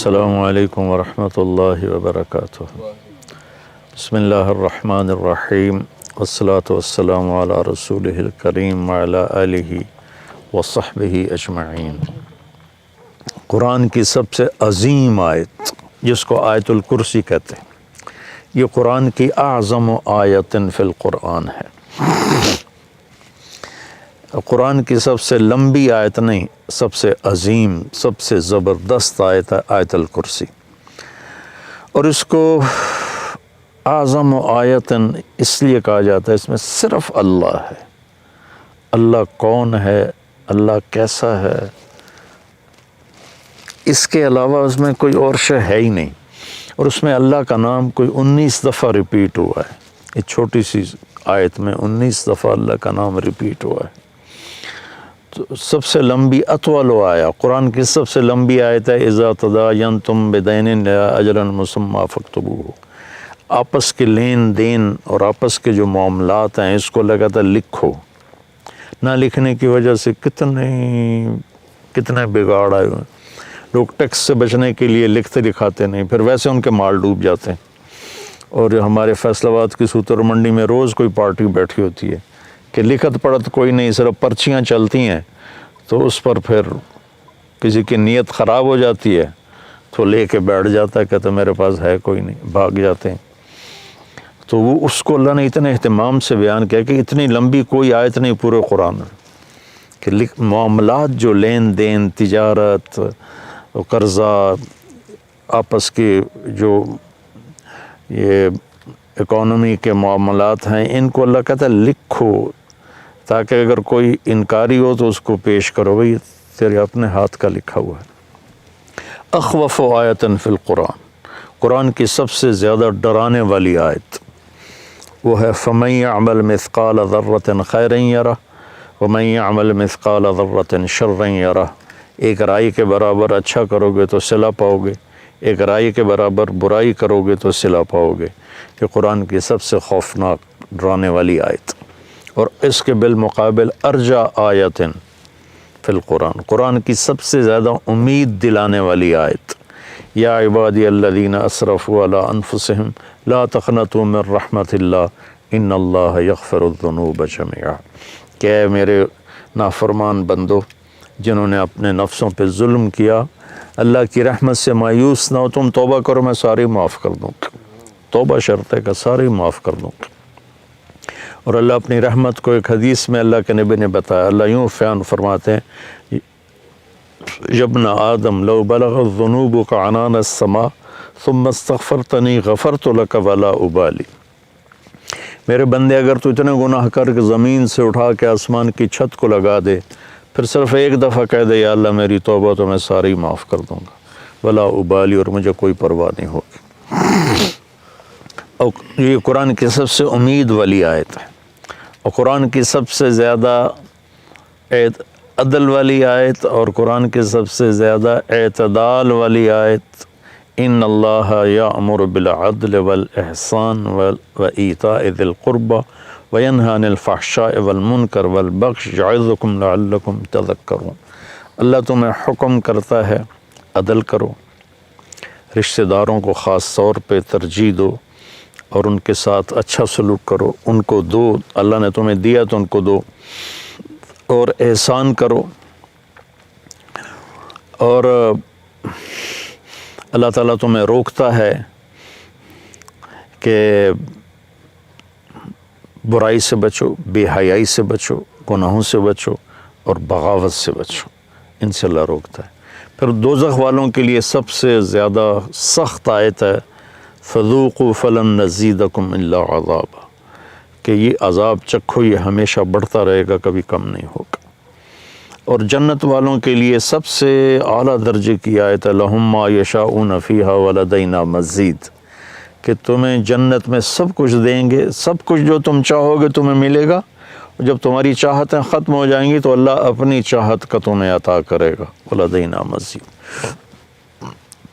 السلام علیکم ورحمۃ اللہ وبرکاتہ۔ بسم اللہ الرحمن الرحیم والصلاة والسلام علی رسولہ الکریم وعلی آلہ وصحبہ اجمعین۔ قرآن کی سب سے عظیم آیت جس کو آیت الکرسی کہتے ہیں، یہ قرآن کی اعظم آیت فی القرآن ہے۔ قرآن کی سب سے لمبی آیت نہیں، سب سے عظیم، سب سے زبردست آیت ہے آیت الکرسی، اور اس کو اعظم آیت اس لیے کہا جاتا ہے، اس میں صرف اللہ ہے۔ اللہ کون ہے، اللہ کیسا ہے، اس کے علاوہ اس میں کوئی اور شے ہے ہی نہیں، اور اس میں اللہ کا نام کوئی 19 دفعہ ریپیٹ ہوا ہے۔ ایک چھوٹی سی آیت میں 19 دفعہ اللہ کا نام ریپیٹ ہوا ہے۔ تو سب سے لمبی اطول آیا، قرآن کی سب سے لمبی آیت ہے اذا تداینتم بدین الی اجل مسمی فاکتبوہ۔ آپس کے لین دین اور آپس کے جو معاملات ہیں اس کو لگاتار لکھو۔ نہ لکھنے کی وجہ سے کتنے بگاڑ آئے ہوئے۔ لوگ ٹیکس سے بچنے کے لیے لکھتے دکھاتے نہیں، پھر ویسے ان کے مال ڈوب جاتے ہیں۔ اور ہمارے فیصل آباد کی سوتر منڈی میں روز کوئی پارٹی بیٹھی ہوتی ہے کہ لکھت پڑھت کوئی نہیں، صرف پرچیاں چلتی ہیں، تو اس پر پھر کسی کی نیت خراب ہو جاتی ہے تو لے کے بیٹھ جاتا ہے، کہتا میرے پاس ہے کوئی نہیں، بھاگ جاتے ہیں۔ تو وہ اس کو اللہ نے اتنے اہتمام سے بیان کیا کہ اتنی لمبی کوئی آیت نہیں پورے قرآن میں کہ معاملات جو لین دین، تجارت، قرضہ، آپس کے جو یہ اکانومی کے معاملات ہیں، ان کو اللہ کہتا ہے لکھو، تاکہ اگر کوئی انکاری ہو تو اس کو پیش کرو، بھئی تیرے اپنے ہاتھ کا لکھا ہوا ہے۔ اخوف آیت فی القرآن، قرآن کی سب سے زیادہ ڈرانے والی آیت وہ ہے فَمَن يَعْمَلْ مِثْقَالَ ذَرَّةٍ خَيْرًا يَرَهُ وَمَن يَعْمَلْ مِثْقَالَ ذَرَّةٍ شَرًّا يَرَهُ۔ ایک رائی کے برابر اچھا کرو گے تو صلہ پاؤ گے، ایک رائی کے برابر برائی کرو گے تو صلہ پاؤ گے۔ یہ قرآن کی سب سے خوفناک ڈرانے والی آیت، اور اس کے بالمقابل ارجا آیت فی القرآن، قرآن کی سب سے زیادہ امید دلانے والی آیت، یا عبادی الذین اسرفوا علی انفسہم لا تقنطوا من رحمت اللہ ان اللہ یغفر الذنوب جميعا۔ کہ اے میرے نافرمان بندو جنہوں نے اپنے نفسوں پہ ظلم کیا، اللہ کی رحمت سے مایوس نہ ہو، تم توبہ کرو میں ساری معاف کر دوں گا۔ توبہ شرط ہے کہ ساری معاف کر دوں گا۔ اور اللہ اپنی رحمت کو ایک حدیث میں اللہ کے نبی نے بتایا، اللہ یوں بیان فرماتے ہیں یابن آدم لو بلغت ذنوبک عنان السماء ثم استغفرتنی غفرت لک ولا ابالی۔ میرے بندے اگر تو اتنے گناہ کر کے زمین سے اٹھا کے آسمان کی چھت کو لگا دے، پھر صرف ایک دفعہ کہہ دے یا اللہ میری توبہ، تو میں ساری معاف کر دوں گا، ولا ابالی، اور مجھے کوئی پرواہ نہیں ہوگی۔ اور یہ قرآن کی سب سے امید والی آیت ہے، اور قرآن کی سب سے زیادہ عدل والی آیت، اور قرآن کی سب سے زیادہ اعتدال والی آیت، ان اللہ یأمر بالعدل والاحسان وایتاء ذی القربى وینہی عن الفحشاء والمنکر والبغی یعظکم لعلکم تذکرون۔ اللہ تمہیں حکم کرتا ہے عدل کرو، رشتہ داروں کو خاص طور پہ ترجیح دو، اور ان کے ساتھ اچھا سلوک کرو، ان کو دو، اللہ نے تمہیں دیا تو ان کو دو، اور احسان کرو۔ اور اللہ تعالیٰ تمہیں روکتا ہے کہ برائی سے بچو، بے حیائی سے بچو، گناہوں سے بچو، اور بغاوت سے بچو، ان سے اللہ روکتا ہے۔ پھر دوزخ والوں کے لیے سب سے زیادہ سخت آیت ہے فذوقوا فلن نزیدکم الا عذابا، کہ یہ عذاب چکھو، یہ ہمیشہ بڑھتا رہے گا، کبھی کم نہیں ہوگا۔ اور جنت والوں کے لیے سب سے اعلیٰ درجے کی آیت ہے لہم ما یشاؤون فیہا ولدینا مزید، کہ تمہیں جنت میں سب کچھ دیں گے، سب کچھ جو تم چاہو گے تمہیں ملے گا، اور جب تمہاری چاہتیں ختم ہو جائیں گی تو اللہ اپنی چاہت کا تمہیں عطا کرے گا، ولدینا مزید۔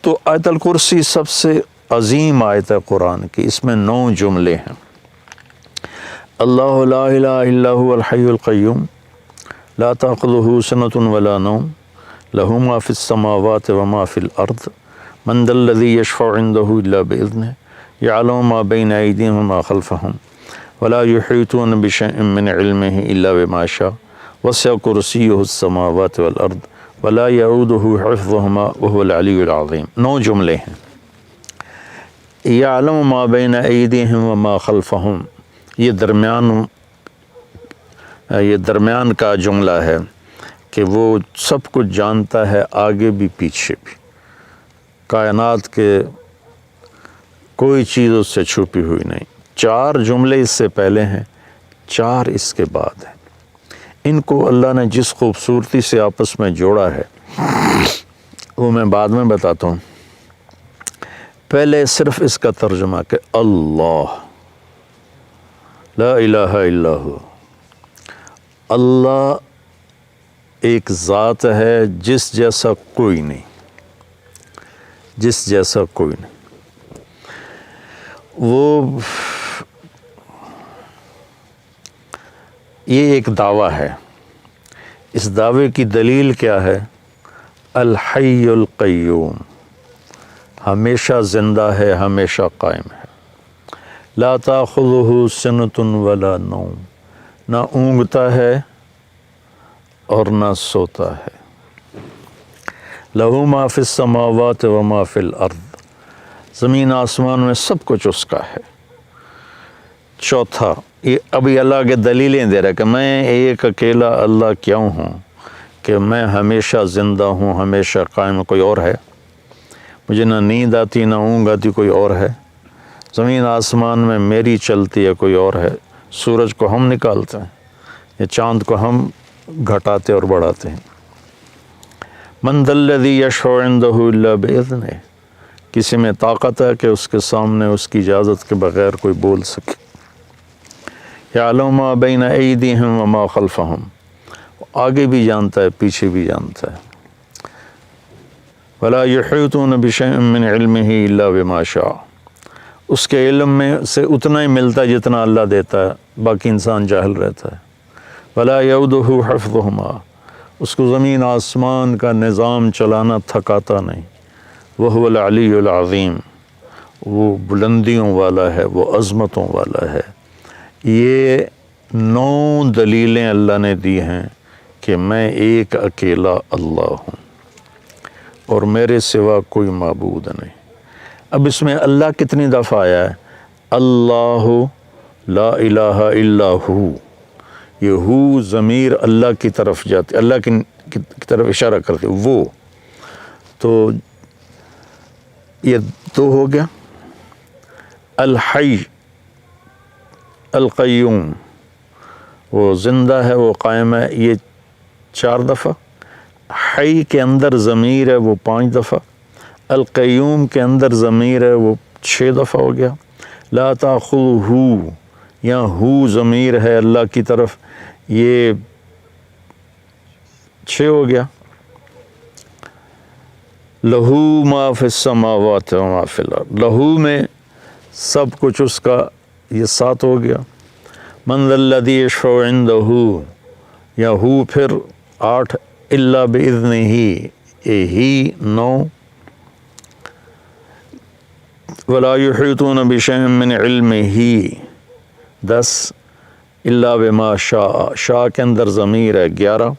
تو آیت الکرسی سب سے عظیم آیت ہے قرآن کی، اس میں 9 جملے ہیں۔ اللہ لا الہ الا هو الحی القیوم لا تأخذہ سنۃ ولا نوم لہ ما فی السماوات وما فی الارض من ذا الذی یشفع عنده الا بإذنہ یعلم ما بین ایدیہم وما خلفہم ولا یحیطون بشیء من علمہ الا بما شاء وسع کرسیہ السماوات والارض ولا یعودہ حفظہما وهو العلی العظیم. 9 جملے ہیں. یعلم ما بین ایدیہم وما خلفہم، یہ درمیان کا جملہ ہے کہ وہ سب کچھ جانتا ہے، آگے بھی پیچھے بھی. کائنات کے کوئی چیز اس سے چھپی ہوئی نہیں. 4 جملے اس سے پہلے ہیں، 4 اس کے بعد ہیں. ان کو اللہ نے جس خوبصورتی سے آپس میں جوڑا ہے وہ میں بعد میں بتاتا ہوں. پہلے صرف اس کا ترجمہ کہ اللہ لا الہ الا ہو، اللہ ایک ذات ہے جس جیسا کوئی نہیں، جس جیسا کوئی نہیں. وہ یہ ایک دعویٰ ہے. اس دعوے کی دلیل کیا ہے؟ الحی القیوم، ہمیشہ زندہ ہے، ہمیشہ قائم ہے. لا تاخذہ سنۃ ولا نوم، نہ اونگتا ہے اور نہ سوتا ہے. لہ ما فی السماوات و ما فی الارض، زمین آسمان میں سب کچھ اس کا ہے. چوتھا، یہ ابھی اللہ کے دلیلیں دے رہا ہے کہ میں ایک اکیلا اللہ کیوں ہوں، کہ میں ہمیشہ زندہ ہوں، ہمیشہ قائم. کوئی اور ہے؟ مجھے نہ نیند آتی نہ اونگ آتی، کوئی اور ہے؟ زمین آسمان میں میری چلتی ہے، کوئی اور ہے؟ سورج کو ہم نکالتے ہیں یا چاند کو ہم گھٹاتے اور بڑھاتے ہیں. من ذا الذی یشفع عندہ الا بإذنہ، کسی میں طاقت ہے کہ اس کے سامنے اس کی اجازت کے بغیر کوئی بول سکے. یعلم ما بین ایدیہم وما خلفہم، آگے بھی جانتا ہے، پیچھے بھی جانتا ہے. ولا یحیطون بشیء من علمہ الا بما شاء، اس کے علم میں سے اتنا ہی ملتا ہے جتنا اللہ دیتا ہے، باقی انسان جاہل رہتا ہے. ولا یعودہ حفظہما، اس کو زمین آسمان کا نظام چلانا تھکاتا نہیں. وہو العلی العظیم، وہ بلندیوں والا ہے، وہ عظمتوں والا ہے. یہ 9 دلیلیں اللہ نے دی ہیں کہ میں ایک اکیلا اللہ ہوں اور میرے سوا کوئی معبود نہیں. اب اس میں اللہ کتنی دفعہ آیا ہے؟ اللہ لا الہ الا ہو. یہ ہو ضمیر اللہ کی طرف جاتی، اللہ کی طرف اشارہ کرتے. وہ تو یہ 2 ہو گیا. الحی القیوم، وہ زندہ ہے، وہ قائم ہے، یہ 4 دفعہ. حی کے اندر ضمیر ہے، وہ 5 دفعہ. القیوم کے اندر ضمیر ہے، وہ 6 دفعہ ہو گیا. لا تاخذہ، یا ہو ضمیر ہے اللہ کی طرف، یہ 6 ہو گیا. لہو ما فی السماوات و ما فی الارض، لہو میں سب کچھ اس کا، یہ 7 ہو گیا. من ذا الذی یشفع عندہ، یا ہو پھر 8. الا باذنہ، یہ ہی 9. ولا یحیطون بشیء من علمہ 10. الا بما شاء، شاء کے اندر ضمیر ہے، 11.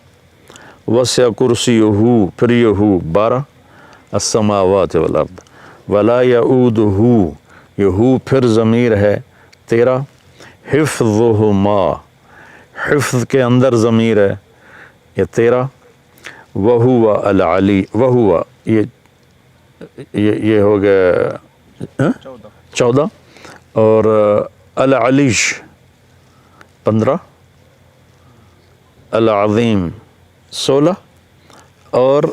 وسع کرسیہ، پھر یہ ہو 12. السماوات والارض ولا یعودہ، یہ ہو پھر ضمیر ہے، 13. حفظہما، حفظ کے اندر ضمیر ہے، یہ 13. وہو العلی، وہو یہ ہو گیا 14. اور العلیش 15. العظیم 16. اور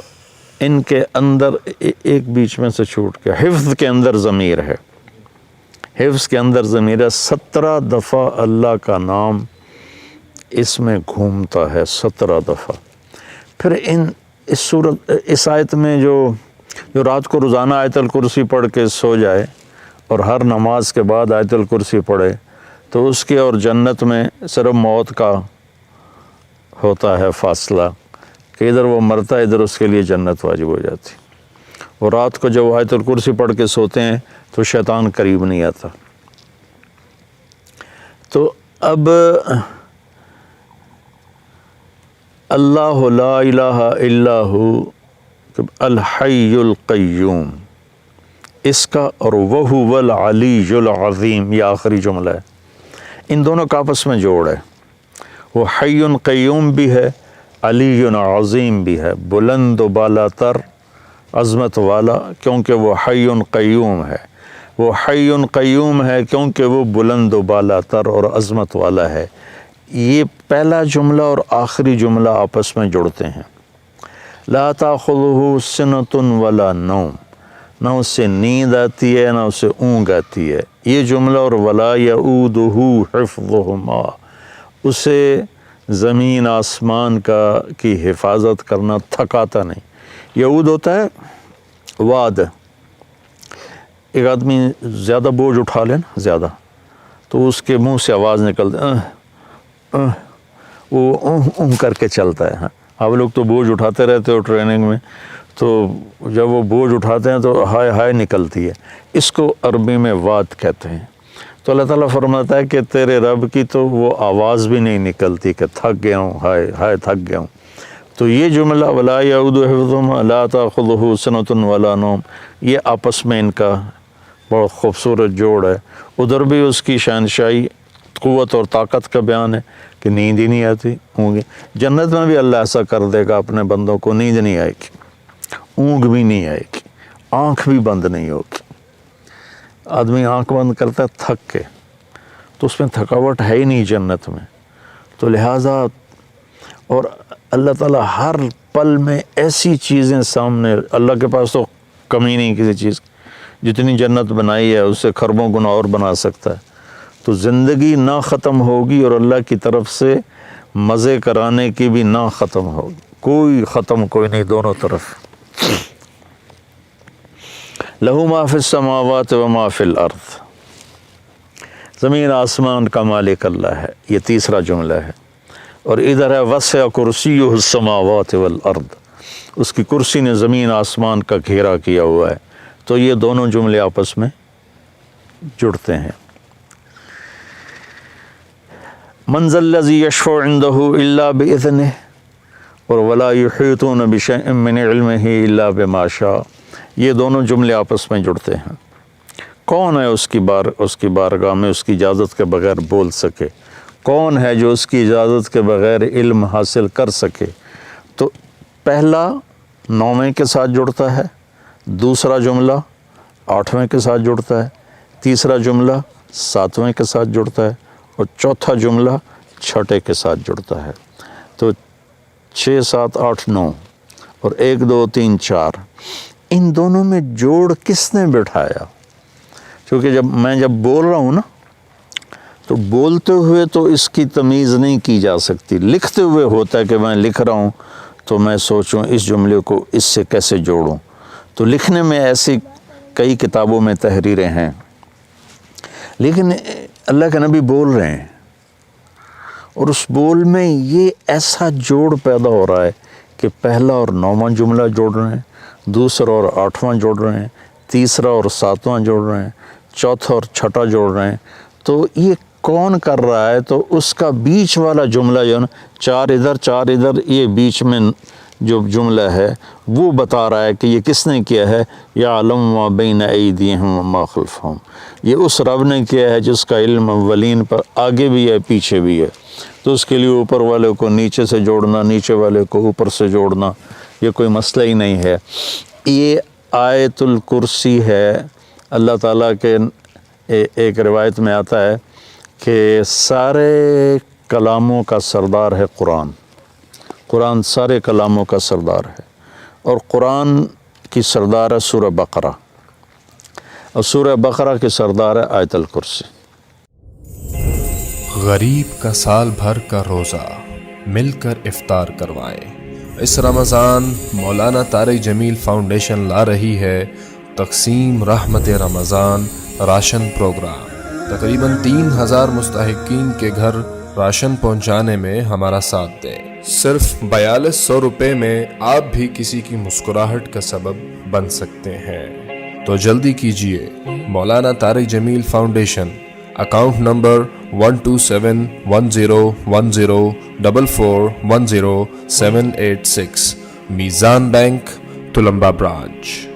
ان کے اندر ایک بیچ میں سے چھوٹ گیا، حفظ کے اندر ضمیر ہے، حفظ کے اندر ضمیر ہے. 17 دفعہ اللہ کا نام اس میں گھومتا ہے، 17 دفعہ. پھر اس آیت میں جو رات کو روزانہ آیت الکرسی پڑھ کے سو جائے اور ہر نماز کے بعد آیت الکرسی پڑھے، تو اس کے اور جنت میں صرف موت کا ہوتا ہے فاصلہ، کہ ادھر وہ مرتا ہے، ادھر اس کے لیے جنت واجب ہو جاتی. وہ رات کو جب آیت الکرسی پڑھ کے سوتے ہیں تو شیطان قریب نہیں آتا۔ تو اب اللہ لا الہ الا ہو الحی القیوم، اس کا اور وہو العلی العظیم، یہ آخری جملہ ہے، ان دونوں کا آپس میں جوڑ ہے۔ وہ حی قیوم بھی ہے، علی عظیم بھی ہے، بلند و بالا تر، عظمت والا، کیونکہ وہ حی قیوم ہے۔ وہ حی قیوم ہے کیونکہ وہ بلند و بالا تر اور عظمت والا ہے۔ یہ پہلا جملہ اور آخری جملہ آپس میں جڑتے ہیں۔ لا تاخذہ سنۃ ولا نوم، نہ اس سے نیند آتی ہے نہ اسے اونگ آتی ہے۔ یہ جملہ اور ولا یؤودہ حفظہما، اسے زمین آسمان کی حفاظت کرنا تھکاتا نہیں۔ یعود ہوتا ہے واد، ایک آدمی زیادہ بوجھ اٹھا لے نا زیادہ، تو اس کے منہ سے آواز نکلتی، وہ کر کے چلتا ہے۔ ہاں آپ لوگ تو بوجھ اٹھاتے رہتے ہو ٹریننگ میں، تو جب وہ بوجھ اٹھاتے ہیں تو ہائے ہائے نکلتی ہے، اس کو عربی میں واد کہتے ہیں۔ تو اللہ تعالیٰ فرماتا ہے کہ تیرے رب کی تو وہ آواز بھی نہیں نکلتی کہ تھک گیا ہوں، ہائے ہائے تھک گیا ہوں۔ تو یہ جملہ ولا یعود حفظہما لا تاخذہ سنۃ ولا نوم، یہ آپس میں ان کا بہت خوبصورت جوڑ ہے۔ ادھر بھی اس کی شہنشاہی، قوت اور طاقت کا بیان ہے کہ نیند ہی نہیں آتی ہوں گی۔ جنت میں بھی اللہ ایسا کر دے گا اپنے بندوں کو، نیند نہیں آئے گی، اونگ بھی نہیں آئے گی، آنکھ بھی بند نہیں ہوگی۔ آدمی آنکھ بند کرتا ہے تھک کے، تو اس میں تھکاوٹ ہے ہی نہیں جنت میں۔ تو لہٰذا اور اللہ تعالیٰ ہر پل میں ایسی چیزیں سامنے، اللہ کے پاس تو کمی نہیں کسی چیز کی، جتنی جنت بنائی ہے اس سے خربوں گنا اور بنا سکتا ہے۔ تو زندگی نہ ختم ہوگی اور اللہ کی طرف سے مزے کرانے کی بھی نہ ختم ہوگی، کوئی ختم کوئی نہیں، دونوں طرف۔ لہو ما فی السماوات و ما فی الارض، زمین آسمان کا مالک اللہ ہے، یہ تیسرا جملہ ہے۔ اور ادھر ہے وسع کرسیہ السماوات والارض، اس کی کرسی نے زمین آسمان کا گھیرا کیا ہوا ہے۔ تو یہ دونوں جملے آپس میں جڑتے ہیں۔ من ذا الذی یشفع عندہ الا باذنہ اور ولا یحیطون بشیء من علمہ الا بما شاء، یہ دونوں جملے آپس میں جڑتے ہیں۔ کون ہے اس کی بارگاہ میں اس کی اجازت کے بغیر بول سکے؟ کون ہے جو اس کی اجازت کے بغیر علم حاصل کر سکے؟ تو پہلا 9ویں کے ساتھ جڑتا ہے، دوسرا جملہ 8ویں کے ساتھ جڑتا ہے، تیسرا جملہ 7ویں کے ساتھ جڑتا ہے، اور چوتھا جملہ 6 کے ساتھ جڑتا ہے۔ تو 6 7 8 9 اور 1 2 3 4، ان دونوں میں جوڑ کس نے بٹھایا؟ کیونکہ میں جب بول رہا ہوں نا، تو بولتے ہوئے تو اس کی تمیز نہیں کی جا سکتی، لکھتے ہوئے ہوتا ہے کہ میں لکھ رہا ہوں تو میں سوچوں اس جملے کو اس سے کیسے جوڑوں۔ تو لکھنے میں ایسی کئی کتابوں میں تحریریں ہیں، لیکن اللہ کے نبی بول رہے ہیں، اور اس بول میں یہ ایسا جوڑ پیدا ہو رہا ہے کہ پہلا اور 9واں جملہ جوڑ رہے ہیں، دوسرا اور 8واں جوڑ رہے ہیں، تیسرا اور 7واں جوڑ رہے ہیں، چوتھا اور 6واں جوڑ رہے ہیں۔ تو یہ کون کر رہا ہے؟ تو اس کا بیچ والا جملہ جو ہے نا، 4 ادھر 4 ادھر، یہ بیچ میں جو جملہ ہے وہ بتا رہا ہے کہ یہ کس نے کیا ہے۔ یعلم ما بین ایدیہم وما خلفہم، یہ اس رب نے کیا ہے جس کا علم اولین پر آگے بھی ہے پیچھے بھی ہے۔ تو اس کے لیے اوپر والے کو نیچے سے جوڑنا، نیچے والے کو اوپر سے جوڑنا، یہ کوئی مسئلہ ہی نہیں ہے۔ یہ آیت الکرسی ہے، اللہ تعالیٰ کے ایک روایت میں آتا ہے کہ سارے کلاموں کا سردار ہے قرآن، قرآن سارے کلاموں کا سردار ہے، اور قرآن کی سردار ہے سورہ بقرہ، اور سورہ بقرہ کی سردار ہے آیت الکرسی۔ غریب کا سال بھر کا روزہ مل کر افطار کروائیں۔ اس رمضان مولانا طارق جمیل فاؤنڈیشن لا رہی ہے تقسیم رحمت رمضان راشن پروگرام۔ تقریباً 3000 مستحقین کے گھر راشن پہنچانے میں ہمارا ساتھ دیں۔ صرف 4200 روپے میں آپ بھی کسی کی مسکراہٹ کا سبب بن سکتے ہیں۔ تو جلدی کیجئے، مولانا طارق جمیل فاؤنڈیشن، اکاؤنٹ نمبر 127101044100786، میزان بینک، تلمبہ برانچ۔